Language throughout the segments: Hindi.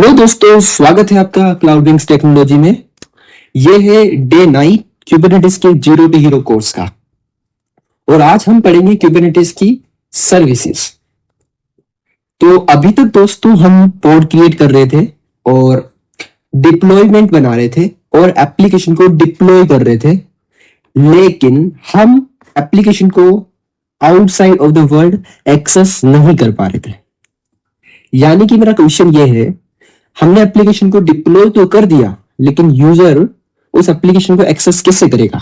हेलो दोस्तों, स्वागत है आपका क्लाउडविंग्स टेक्नोलॉजी में। ये है डे 9 क्यूबरनेटिस के जीरो टू हीरो कोर्स का, और आज हम पढ़ेंगे क्यूबरनेटिस की सर्विसेज। तो अभी तक दोस्तों हम पोड क्रिएट कर रहे थे और डिप्लॉयमेंट बना रहे थे और एप्लीकेशन को डिप्लॉय कर रहे थे, लेकिन हम एप्लीकेशन को outside of the world access नहीं कर पा रहे थे। यानी कि मेरा क्वेश्चन ये है, हमने एप्लीकेशन को डिप्लॉय तो कर दिया, लेकिन यूजर उस एप्लीकेशन को एक्सेस कैसे करेगा?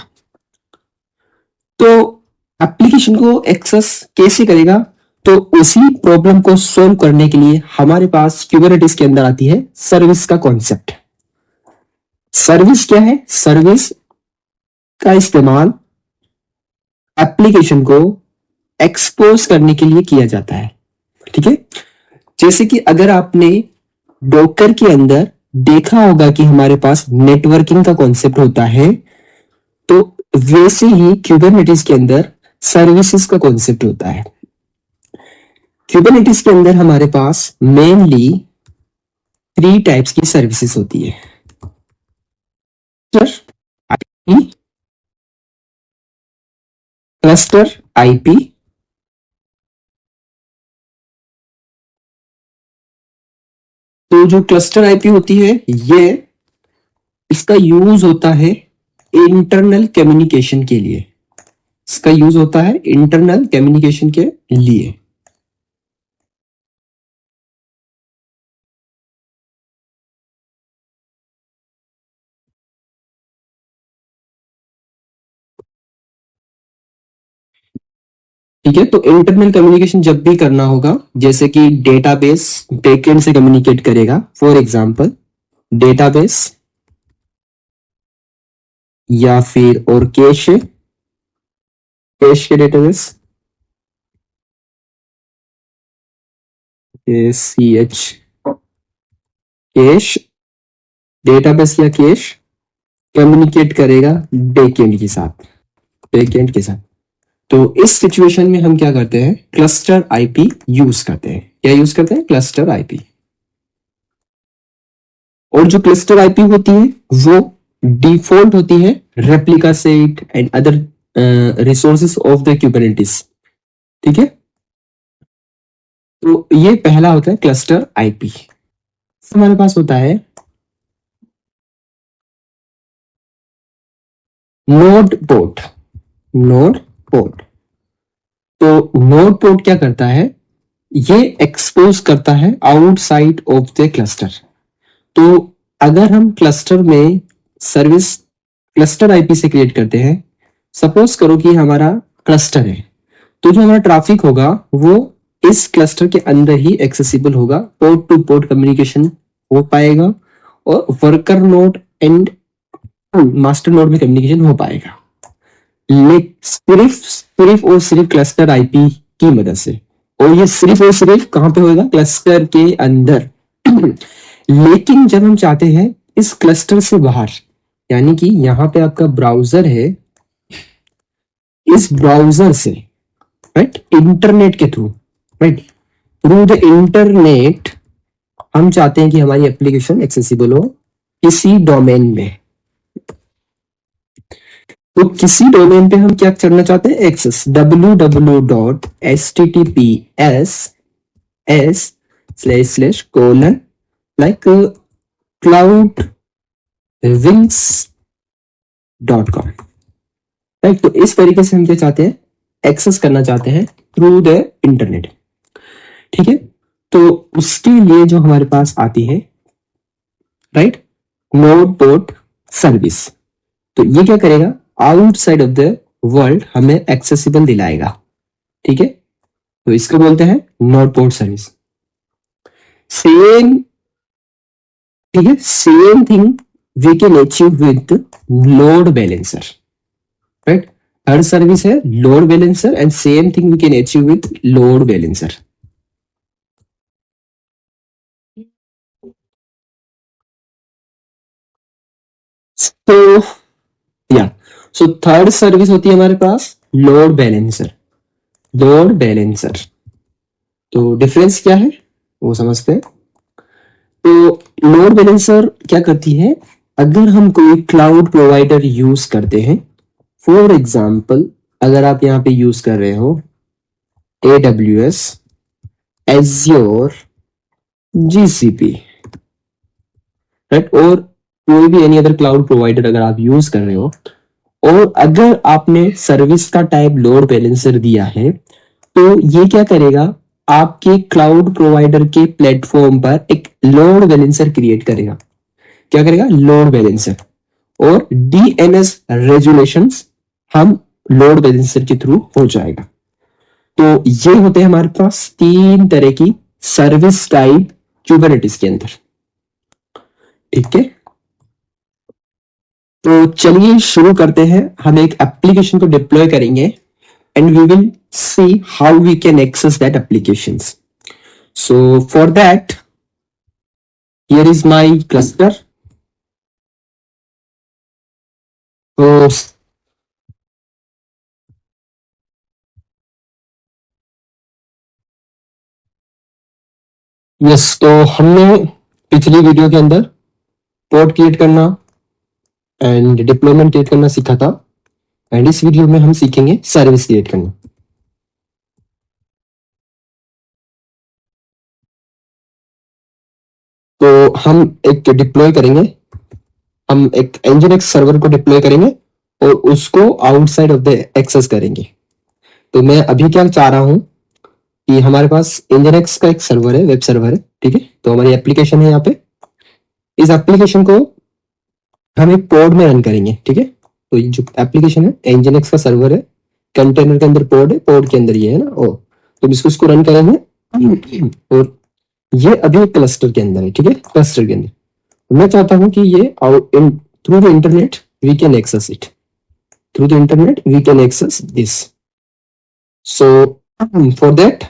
तो एप्लीकेशन को एक्सेस कैसे करेगा? तो उसी प्रॉब्लम को सॉल्व करने के लिए हमारे पास क्यूबरनेटिस के अंदर आती है सर्विस का कॉन्सेप्ट। सर्विस क्या है? सर्विस का इस्तेमाल एप्लीकेशन को एक्सपोज करने के लिए किया जाता है। ठीक है, जैसे कि अगर आपने डॉकर के अंदर देखा होगा कि हमारे पास नेटवर्किंग का कॉन्सेप्ट होता है, तो वैसे ही क्यूबरनेटिस के अंदर सर्विसेज का कॉन्सेप्ट होता है। क्यूबरनेटिस के अंदर हमारे पास मेनली 3 टाइप्स की सर्विसेज होती है। क्लस्टर आईपी, तो जो क्लस्टर आईपी होती है, ये इसका यूज होता है इंटरनल कम्युनिकेशन के लिए। इसका यूज होता है इंटरनल कम्युनिकेशन के लिए। ठीक है, तो इंटरनल कम्युनिकेशन जब भी करना होगा, जैसे कि डेटाबेस बैकएंड से कम्युनिकेट करेगा, फॉर एग्जांपल डेटाबेस, या फिर और कैश के डेटाबेस, CH कैश डेटाबेस या कैश कम्युनिकेट करेगा बैकएंड के साथ। तो इस सिचुएशन में हम क्या करते हैं? क्लस्टर आईपी यूज करते हैं। क्या यूज करते हैं? Cluster IP. और जो क्लस्टर आईपी होती है वो डिफॉल्ट होती है replica set and other resources of the Kubernetes. ठीक है, तो ये पहला होता है क्लस्टर आईपी। हमारे पास होता है नोड पोर्ट। तो नोड पोर्ट क्या करता है? ये एक्सपोज करता है आउटसाइड ऑफ द क्लस्टर। तो अगर हम क्लस्टर में सर्विस क्लस्टर आईपी से क्रिएट करते हैं, सपोज करो कि हमारा क्लस्टर है, तो जो हमारा ट्रैफिक होगा वो इस क्लस्टर के अंदर ही एक्सेसिबल होगा, पोर्ट टू पोर्ट कम्युनिकेशन हो पाएगा और worker node and master node में कम्युनिकेशन हो पाएगा, सिर्फ और सिर्फ क्लस्टर आईपी की मदद से। और ये सिर्फ और सिर्फ कहां पे होगा? क्लस्टर के अंदर। लेकिन जब हम चाहते हैं इस क्लस्टर से बाहर, यानी कि यहां पे आपका ब्राउजर है, इस ब्राउजर से राइट इंटरनेट के थ्रू थ्रू द इंटरनेट हम चाहते हैं कि हमारी एप्लीकेशन एक्सेसिबल हो किसी डोमेन में। तो किसी डोमेन पे हम क्या करना चाहते हैं? Access www.https:// like cloudwings.com। Right, तो इस तरीके से हम क्या चाहते हैं? एक्सेस करना चाहते हैं थ्रू द इंटरनेट। ठीक है, तो उसके लिए जो हमारे पास आती है राइट नोड पोर्ट सर्विस, तो ये क्या करेगा? आउटसाइड ऑफ द वर्ल्ड हमें एक्सेसिबल दिलाएगा। ठीक है, तो इसको बोलते हैं नोड पोर्ट सर्विस। सेम, ठीक है, same thing we can achieve with load balancer. Right, third service है load balancer and same thing we can achieve with load balancer. तो सो थर्ड सर्विस होती है हमारे पास लोड बैलेंसर। तो डिफरेंस क्या है वो समझते हैं। तो लोड बैलेंसर क्या करती है, अगर हम कोई क्लाउड प्रोवाइडर यूज करते हैं, फॉर एग्जाम्पल अगर आप यहाँ पे यूज कर रहे हो AWS, Azure, GCP, राइट, और कोई भी एनी अदर क्लाउड प्रोवाइडर अगर आप यूज कर रहे हो, और अगर आपने सर्विस का टाइप लोड बैलेंसर दिया है, तो ये क्या करेगा, आपके क्लाउड प्रोवाइडर के प्लेटफॉर्म पर एक लोड बैलेंसर क्रिएट करेगा। क्या करेगा, लोड बैलेंसर। और DNS रेजुलेशंस हम लोड बैलेंसर के थ्रू हो जाएगा। तो ये होते हैं हमारे पास 3 तरह की सर्विस टाइप क्यूबरनेटिस के अंदर। ठीक है, तो चलिए शुरू करते हैं। हम एक एप्लीकेशन को डिप्लॉय करेंगे and we will see how we can access that applications. So for that here is my cluster. तो यस, तो हमने पिछली वीडियो के अंदर पोर्ट क्रिएट करना एंड डिप्लॉयमेंट क्रिएट करना सीखा था, एंड इस वीडियो में हम सीखेंगे सर्विस क्रिएट करना। तो हम एक डिप्लॉय करेंगे, हम एक Nginx सर्वर को डिप्लॉय करेंगे और उसको आउटसाइड ऑफ द एक्सेस करेंगे। तो मैं अभी क्या चाह रहा हूं कि हमारे पास Nginx का एक सर्वर है, वेब सर्वर है, ठीक है। तो हमारी एप्लीकेशन है यहाँ पे, इस एप्लीकेशन को हम एक पोड में रन करेंगे, ठीक है। तो ये जो एप्लीकेशन है Nginx का सर्वर है, कंटेनर के अंदर पोड है, पोड के अंदर ये है ना, ओ, तो इसको रन करेंगे। और ये अभी क्लस्टर के अंदर है, ठीक है, क्लस्टर के अंदर। मैं चाहता हूं कि ये through the internet we can access it, through the internet we can access this. So for that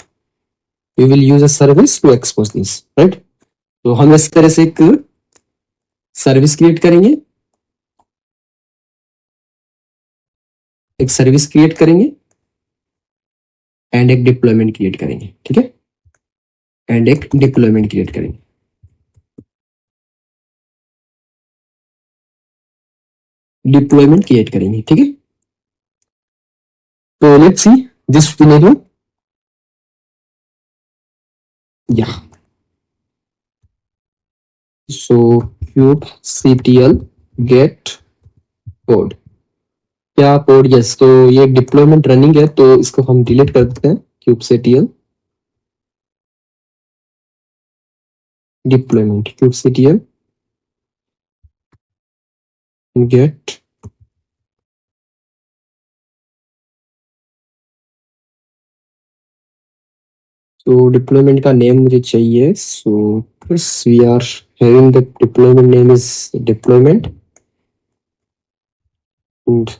we will use a service to expose this, right. तो हम इस तरह से एक सर्विस क्रिएट करेंगे, एक सर्विस क्रिएट करेंगे एंड एक डिप्लॉयमेंट क्रिएट करेंगे, ठीक है, एंड एक डिप्लॉयमेंट क्रिएट करेंगे। डिप्लॉयमेंट क्रिएट करेंगे, ठीक है। तो लेट्स सी दिस सिनेरियो। या सो kubectl get code, क्या कोड, यस। तो ये डिप्लॉयमेंट रनिंग है, तो इसको हम डिलीट कर देते हैं। kubectl डिप्लॉयमेंट, kubectl get, तो डिप्लॉयमेंट का नेम मुझे चाहिए। So we are having the deployment name is deployment and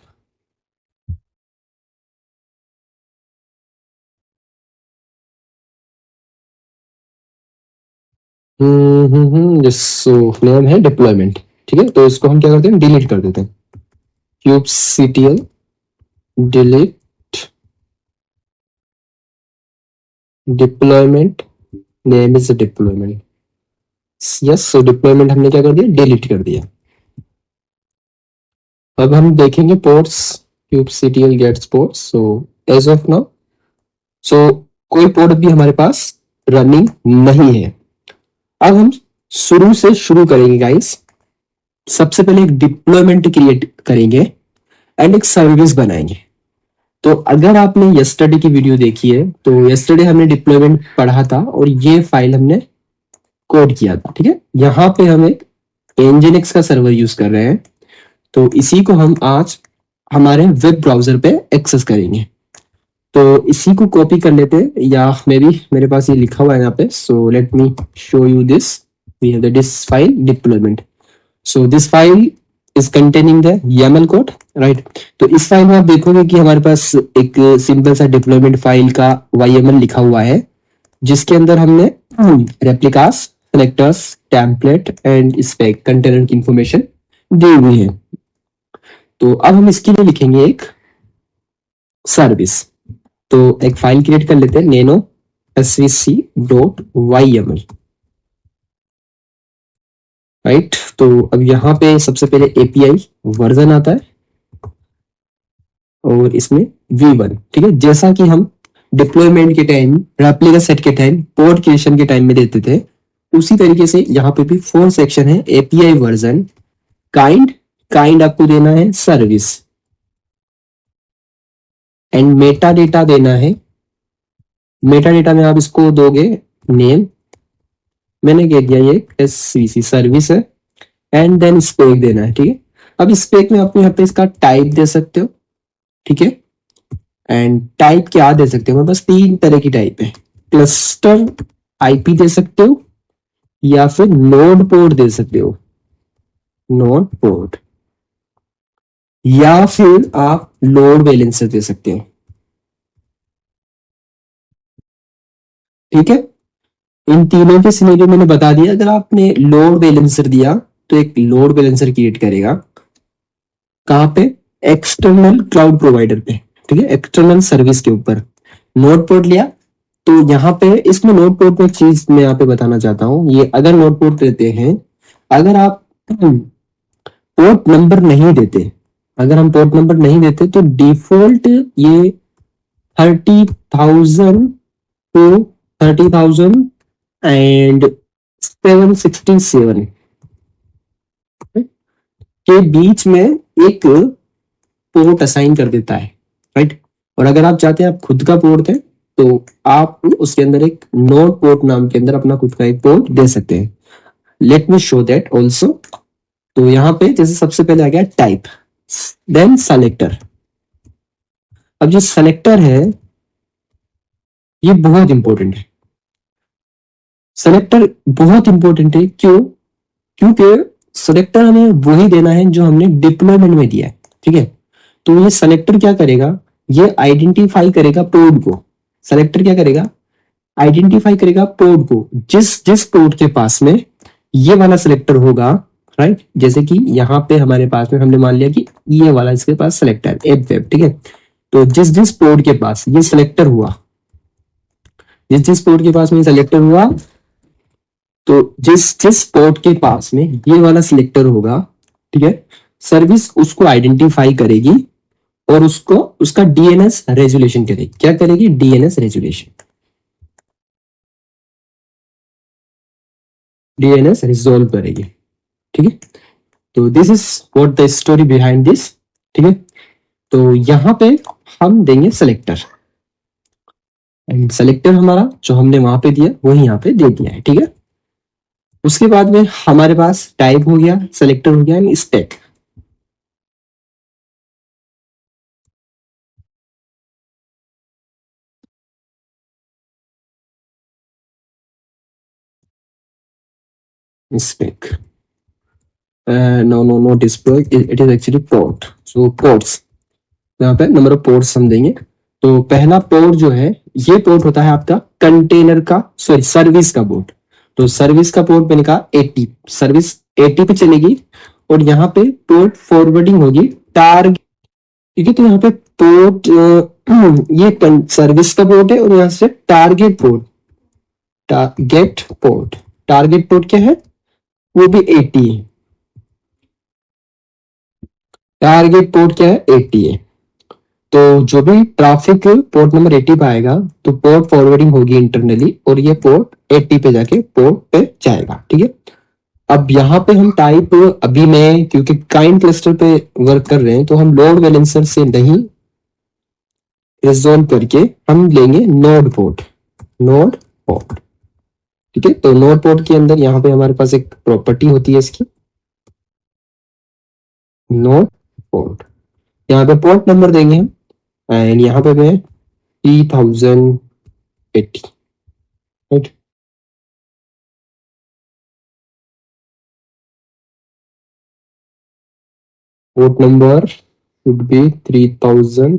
so name है डिप्लॉयमेंट, ठीक है। तो इसको हम क्या करते हैं, डिलीट कर देते हैं। kubectl delete deployment name is deployment, yes. So deployment हमने क्या कर दिया, डिलीट कर दिया। अब हम देखेंगे ports, kubectl gets ports। So as of now, so कोई पोर्ट भी हमारे पास रनिंग नहीं है। अब हम शुरू से शुरू करेंगे गाइस। सबसे पहले एक डिप्लॉयमेंट क्रिएट करेंगे एंड एक सर्विस बनाएंगे। तो अगर आपने यस्टरडे की वीडियो देखी है, तो यस्टरडे हमने डिप्लॉयमेंट पढ़ा था और ये फाइल हमने कोड किया था, ठीक है। यहाँ पे हम एक Nginx का सर्वर यूज कर रहे हैं, तो इसी को हम आज हमारे वेब ब्राउजर पे एक्सेस करेंगे। तो इसी को कॉपी कर लेते हैं, या मे बी मेरे पास ये लिखा हुआ है यहाँ पे। So let me show you this, we have this file deployment. So this file is containing the YAML code, right. तो इस फाइल में आप देखोगे कि हमारे पास एक सिंपल सा डिप्लॉयमेंट फाइल का YAML लिखा हुआ है, जिसके अंदर हमने replicas, selectors, template and spec, container की इंफॉर्मेशन दी हुई है। तो अब हम इसके लिए लिखेंगे एक सर्विस। तो एक फाइल क्रिएट कर लेते हैं, nano svc.yml। राइट। तो अब यहाँ पे सबसे पहले एपीआई वर्जन आता है और इसमें V1, ठीक है, जैसा कि हम डिप्लॉयमेंट के टाइम, रेप्लिका सेट के टाइम, पोर्ट क्रिएशन के टाइम में देते थे, उसी तरीके से यहाँ पे भी 4 सेक्शन है। एपीआई वर्जन, काइंड, काइंड आपको देना है सर्विस, एंड मेटा डेटा देना है। मेटा डेटा में आप इसको दोगे नेम, मैंने कह दिया ये एससीसी सर्विस है, एंड देन स्पेक देना है, ठीक है। अब स्पेक में आप यहाँ पे इसका टाइप दे सकते हो, ठीक है, एंड टाइप क्या दे सकते हो, बस 3 तरह की टाइप है। क्लस्टर आईपी दे सकते हो या फिर नोड पोर्ट दे सकते हो, नोड पोर्ट, या फिर आप लोड बैलेंसर दे सकते हो, ठीक है। इन तीनों के सिनेरियो मैंने बता दिया। अगर आपने लोड बैलेंसर दिया तो एक लोड बैलेंसर क्रिएट करेगा, कहां पे, एक्सटर्नल क्लाउड प्रोवाइडर पे, ठीक है, एक्सटर्नल सर्विस के ऊपर। नोड पोर्ट लिया तो यहाँ पे, इसमें नोड पोर्ट में एक चीज मैं यहाँ पे बताना चाहता हूँ, ये अगर नोड पोर्ट देते हैं, अगर आप पोर्ट नंबर नहीं देते, अगर हम पोर्ट नंबर नहीं देते तो डिफॉल्ट ये 30,000 टू 30,000 एंड 767 के बीच में एक पोर्ट असाइन कर देता है, राइट। और अगर आप चाहते हैं आप खुद का पोर्ट है तो आप उसके अंदर एक नोड पोर्ट नाम के अंदर अपना खुद का एक पोर्ट दे सकते हैं। Late me show that also. तो यहाँ पे जैसे सबसे पहले आ गया टाइप, देन सेलेक्टर। अब जो सेलेक्टर है ये बहुत इंपॉर्टेंट है। सेलेक्टर बहुत इंपॉर्टेंट है, क्यों, क्योंकि सेलेक्टर हमें वही देना है जो हमने डिप्लॉयमेंट में दिया है, ठीक है। तो ये सेलेक्टर क्या करेगा, ये आइडेंटिफाई करेगा पोर्ट को। सेलेक्टर क्या करेगा, आइडेंटिफाई करेगा पोर्ट को, जिस जिस पोर्ट के पास में ये वाला सेलेक्टर होगा, राइट। जैसे कि यहाँ पे हमारे पास में हमने मान लिया कि ये वाला इसके पास सेलेक्टर एप वेब, ठीक है। तो जिस जिस पोर्ट के पास ये सेलेक्टर हुआ, जिस जिस पोर्ट के पास में सेलेक्टर हुआ, तो जिस जिस पोर्ट के पास में ये वाला सिलेक्टर होगा, ठीक है, सर्विस उसको आइडेंटिफाई करेगी और उसको उसका डीएनएस रेजुलेशन करेगी। क्या करेगी, डीएनएस रेजुलेशन, डीएनएस रिजोल्व करेगी, ठीक है। तो this is what the story behind this, ठीक है। तो यहां पे हम देंगे सेलेक्टर, एंड सेलेक्टर हमारा जो हमने वहां पे दिया वही यहाँ पे दे दिया है, ठीक है। उसके बाद में हमारे पास टाइप हो गया, सेलेक्टर हो गया, and spec. spec no no not spec, it is actually port, so ports, यहाँ पे नंबर ऑफ पोर्ट्स हम देंगे। तो पहला पोर्ट जो है, ये पोर्ट होता है आपका कंटेनर का, सॉरी सर्विस का पोर्ट। तो सर्विस का पोर्ट मैंने कहा 80, सर्विस 80 पे चलेगी, और यहाँ पे पोर्ट फॉरवर्डिंग होगी टारगेट, ठीक है। तो यहाँ पे पोर्ट ये सर्विस का पोर्ट है, और यहाँ से target port, target port, target port क्या है, वो भी 80 है। टारगेट पोर्ट क्या है, 80 है। तो जो भी ट्रैफिक पोर्ट नंबर 80 पे आएगा तो पोर्ट फॉरवर्डिंग होगी इंटरनली, और ये पोर्ट 80 पे जाके पोर्ट पे जाएगा, ठीक है। अब यहाँ पे हम टाइप, अभी मैं क्योंकि काइंड क्लस्टर पे वर्क कर रहे हैं तो हम लोड बैलेंसर से नहीं रिजॉल्व करके हम लेंगे नोड पोर्ट, नोड पोर्ट, ठीक है। तो नोड पोर्ट के अंदर यहाँ पे हमारे पास एक प्रॉपर्टी होती है इसकी, नोड पोर्ट। यहाँ पे पोर्ट नंबर देंगे हम, एंड यहाँ पे मैं 3080, right. Port number would be 3000,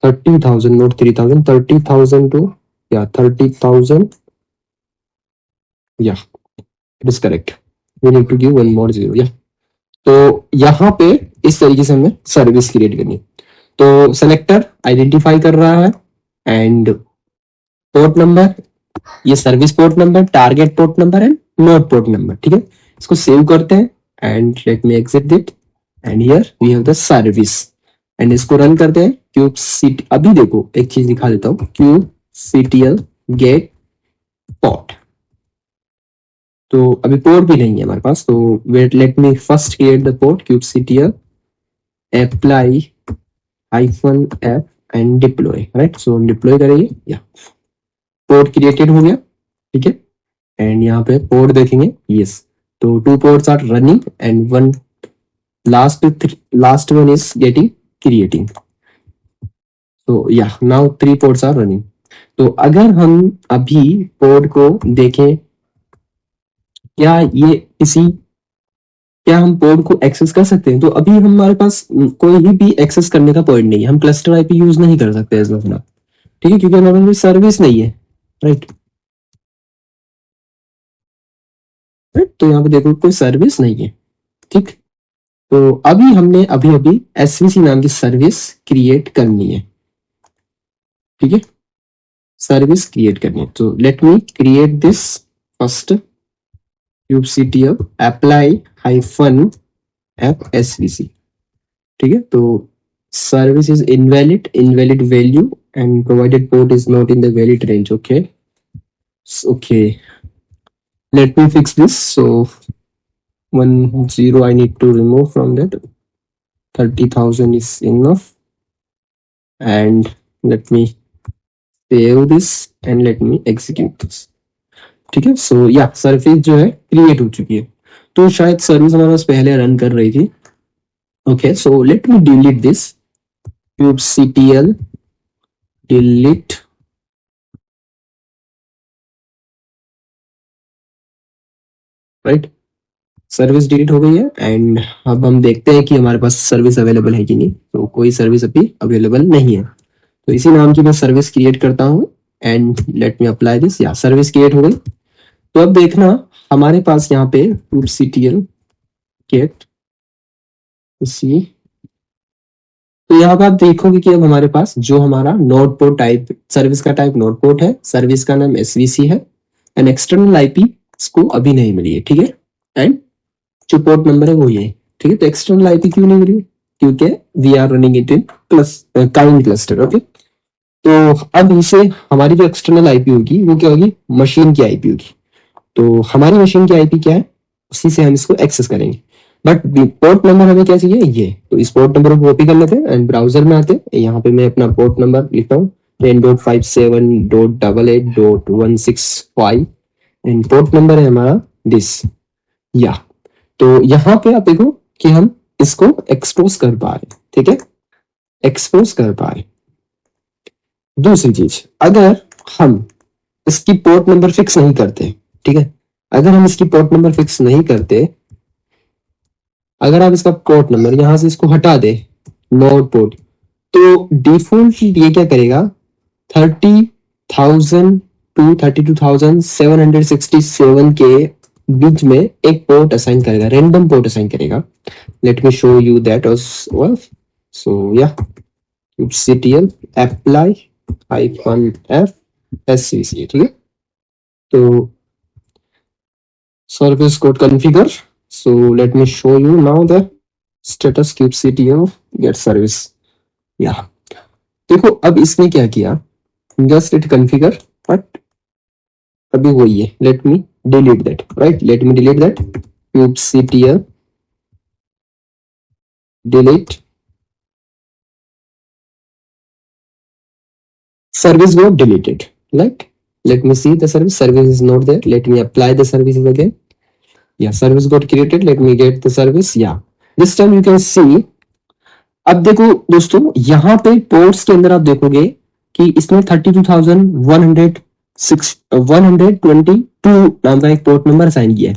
30,000, not 3,000, 30,000 to, yeah, 30,000, yeah, it is correct. We need to give one more zero, yeah. तो यहाँ पे इस तरीके से हमें सर्विस क्रिएट करनी। तो सेलेक्टर आइडेंटिफाई कर रहा है, एंड पोर्ट नंबर, ये service port number, target port number and node port number, ठीक है। इसको सेव करते हैं and let me exit that and here we have the service and इसको रन करते हैं kubectl। अभी देखो एक चीज दिखा देता हूँ, kubectl get port। तो अभी पोर्ट भी नहीं है हमारे पास, तो wait let me first create the port kubectl apply -f and deploy, right. So deploy करेंगे, या पोर्ट क्रिएटेड हो गया, ठीक है। एंड यहाँ पे पोर्ट देखेंगे, यस। तो 2 ports are running and one last one is getting creating. तो yeah now 3 ports are running. तो अगर हम अभी पोर्ट को देखें, क्या ये क्या हम पोर्ट को एक्सेस कर सकते हैं? तो अभी हमारे पास कोई भी एक्सेस करने का पॉइंट नहीं है, हम क्लस्टर आईपी यूज नहीं कर सकते एज ऑफ नाउ, ठीक है, क्योंकि हमारे पास सर्विस नहीं है, राइट। तो यहाँ पे देखो कोई सर्विस नहीं है, ठीक। तो अभी हमने अभी एसवीसी नाम की सर्विस क्रिएट करनी है, ठीक है, सर्विस क्रिएट करनी है। तो let me create this first kubectl apply -f svc, ठीक है। तो service is invalid value and provided port is not in the valid range. Okay okay, let me fix this. So 10 I need to remove from that. 30,000 is enough, and let me save this and let me execute this, ठीक है। सो या सर्विस जो है क्रिएट हो चुकी है। तो शायद सर्विस हमारे पास पहले रन कर रही थी। Okay, so let me delete this kubectl delete, right. Service delete हो गई है एंड अब हम देखते हैं कि हमारे पास सर्विस अवेलेबल है कि नहीं। तो कोई सर्विस अभी अवेलेबल नहीं है, तो इसी नाम की मैं सर्विस क्रिएट करता हूँ and let me apply this. या सर्विस क्रिएट हो गई। तो अब देखना हमारे पास यहाँ पे kubectl get इसी, तो यहाँ पे आप देखोगे कि अब हमारे पास जो हमारा नोड पोर्ट टाइप, सर्विस का टाइप नोड पोर्ट है, सर्विस का नाम एसवीसी है एंड एक्सटर्नल आईपी इसको अभी नहीं मिली है, ठीक है। एंड जो पोर्ट नंबर है वो ये, ठीक है। तो एक्सटर्नल आईपी क्यों नहीं मिली? क्योंकि we are running it in kind cluster, okay. तो अब इसे हमारी जो एक्सटर्नल आईपी होगी वो क्या होगी? मशीन की आईपी होगी। तो हमारी मशीन की आईपी क्या है, उसी से हम इसको एक्सेस करेंगे। बट पोर्ट नंबर हमें क्या चाहिए? ये। तो इस पोर्ट नंबर को कॉपी कर लेते हैं एंड ब्राउजर में आते हैं। यहाँ पे मैं अपना पोर्ट नंबर लिखता हूँ 10.57.88.165 एंड पोर्ट नंबर है हमारा दिस, या। तो यहाँ पे आप देखो कि हम इसको एक्सपोज कर पा रहे, ठीक है, एक्सपोज कर पा रहे। दूसरी चीज, अगर हम इसकी पोर्ट नंबर फिक्स नहीं करते, ठीक है, अगर हम इसकी पोर्ट नंबर फिक्स नहीं करते, अगर आप इसका पोर्ट नंबर यहां से इसको हटा दे नोड पोर्ट, तो डिफॉल्ट ये क्या करेगा 30,000 टू 32,767 के बीच में एक पोर्ट असाइन करेगा, रैंडम पोर्ट असाइन करेगा। Late me show you that as well. So yeah, kubectl apply -f svc, ठीक है। तो service code configure. So let me show you now the status kubectl get service. Yeah, देखो अब इसने क्या किया, just it configure, but अभी वही है। let me delete that, right? let me delete that kubectl delete service got deleted, like let me see the service is not there. let me apply the services again. Yeah, service got created. let me get the service. Yeah, this time you can see. अब देखो दोस्तों, यहाँ पे पोर्ट्स के अंदर आप देखोगे कि इसमें 32,122 नाम का एक पोर्ट नंबर असाइन किया है।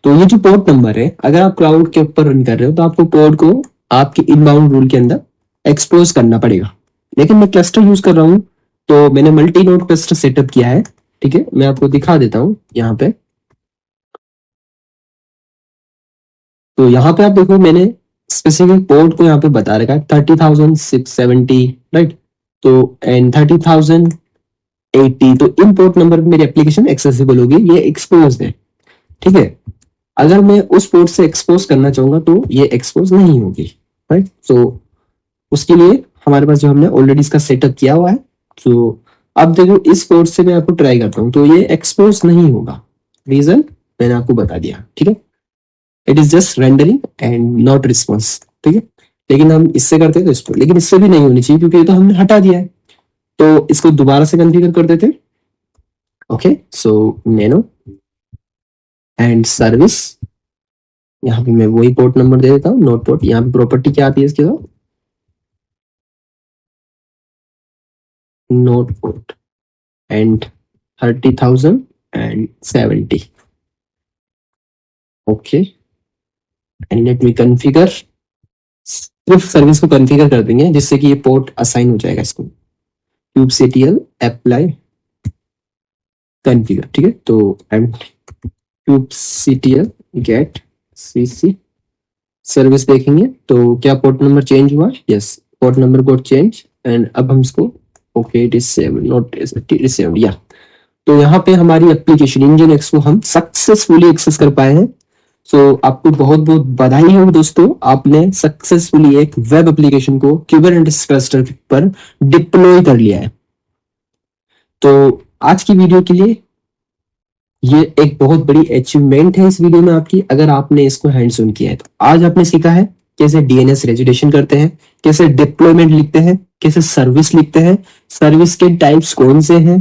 तो ये जो पोर्ट नंबर है, अगर आप क्लाउड के ऊपर रन कर रहे हो तो आपको पोर्ट को आपके इनबाउंड रूल के अंदर एक्सपोज करना पड़ेगा। लेकिन मैं क्लस्टर यूज कर रहा हूँ, तो मैंने मल्टी नोड क्लस्टर सेटअप किया है, ठीक है। मैं आपको दिखा देता हूँ यहाँ पे। तो यहाँ पे आप देखो मैंने स्पेसिफिक पोर्ट को यहाँ पे बता रखा है 30,670, राइट। तो एंड 30,080, तो इन पोर्ट नंबर पे मेरी एप्लीकेशन एक्सेसिबल होगी, ये एक्सपोज है, ठीक है। अगर मैं उस पोर्ट से एक्सपोज करना चाहूंगा तो ये एक्सपोज नहीं होगी, राइट। तो उसके लिए हमारे पास जो हमने ऑलरेडी इसका सेटअप किया हुआ है, तो अब देखो इस पोर्ट से मैं आपको ट्राई करता हूँ तो ये एक्सपोज नहीं होगा। रीजन मैंने आपको बता दिया, ठीक है। It is just rendering and not response, ठीक है। लेकिन हम इससे करते तो इसको, लेकिन इससे भी नहीं होनी चाहिए क्योंकि ये तो हमने हटा दिया है। तो इसको दोबारा से कॉन्फ़िगर कर देते। Okay, so nano and service, यहाँ पे मैं वही पोर्ट नंबर दे देता हूँ, नोट पोर्ट। यहाँ पे प्रॉपर्टी क्या आती है इसके साथ, note port and 30,070। Okay, and let me configure. सिर्फ सर्विस को कॉन्फ़िगर कर देंगे जिससे कि ये पोर्ट असाइन हो जाएगा इसको। kubectl अप्लाई कॉन्फ़िगर, ठीक है। तो and kubectl get cc service देखेंगे तो क्या पोर्ट नंबर चेंज हुआ, yes port number got change. And अब हम इसको okay it is 7 not it is 7 yeah. तो यहाँ पे हमारी एप्लीकेशन इंजीनियर्स को हम सक्सेसफुली एक्सेस कर पाए हैं। सो आपको बहुत बहुत बधाई हो दोस्तों, आपने सक्सेसफुली एक वेब एप्लीकेशन को कुबरनेटिस क्लस्टर पर डिप्लॉय कर लिया है। तो आज की वीडियो के लिए ये एक बहुत बड़ी अचीवमेंट है इस वीडियो में आपकी, अगर आपने इसको हैंड्स ऑन किया है। तो आज आपने सीखा है कैसे डीएनएस रेजुलेशन करते हैं, कैसे डिप्लॉयमेंट लिखते हैं, कैसे सर्विस लिखते हैं, सर्विस के टाइप्स कौन से हैं,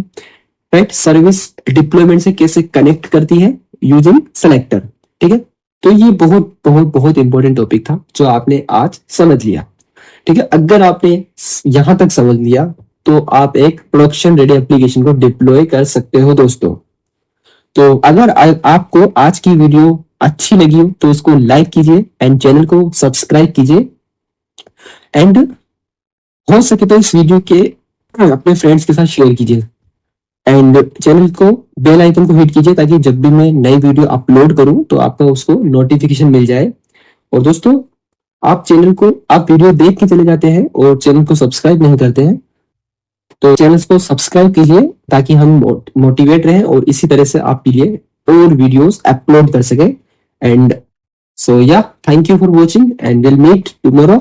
राइट। सर्विस डिप्लॉयमेंट से कैसे कनेक्ट करती है यूजिंग सेलेक्टर, ठीक है। तो ये बहुत बहुत बहुत इंपॉर्टेंट टॉपिक था जो आपने आज समझ लिया, ठीक है। अगर आपने यहां तक समझ लिया तो आप एक प्रोडक्शन रेडी एप्लीकेशन को डिप्लॉय कर सकते हो दोस्तों। तो अगर आपको आज की वीडियो अच्छी लगी हो तो इसको लाइक कीजिए एंड चैनल को सब्सक्राइब कीजिए। एंड हो सके तो इस वीडियो के अपने फ्रेंड्स के साथ शेयर कीजिए एंड चैनल को बेल आइकन को हिट कीजिए ताकि जब भी मैं नई वीडियो अपलोड करूं तो आपको उसको नोटिफिकेशन मिल जाए। और दोस्तों आप चैनल को आप वीडियो देख के चले जाते हैं और चैनल को सब्सक्राइब नहीं करते हैं, तो चैनल को सब्सक्राइब कीजिए ताकि हम मोटिवेट रहें और इसी तरह से आपके लिए और वीडियोस अपलोड कर सके। And so yeah thank you for watching and will meet tomorrow.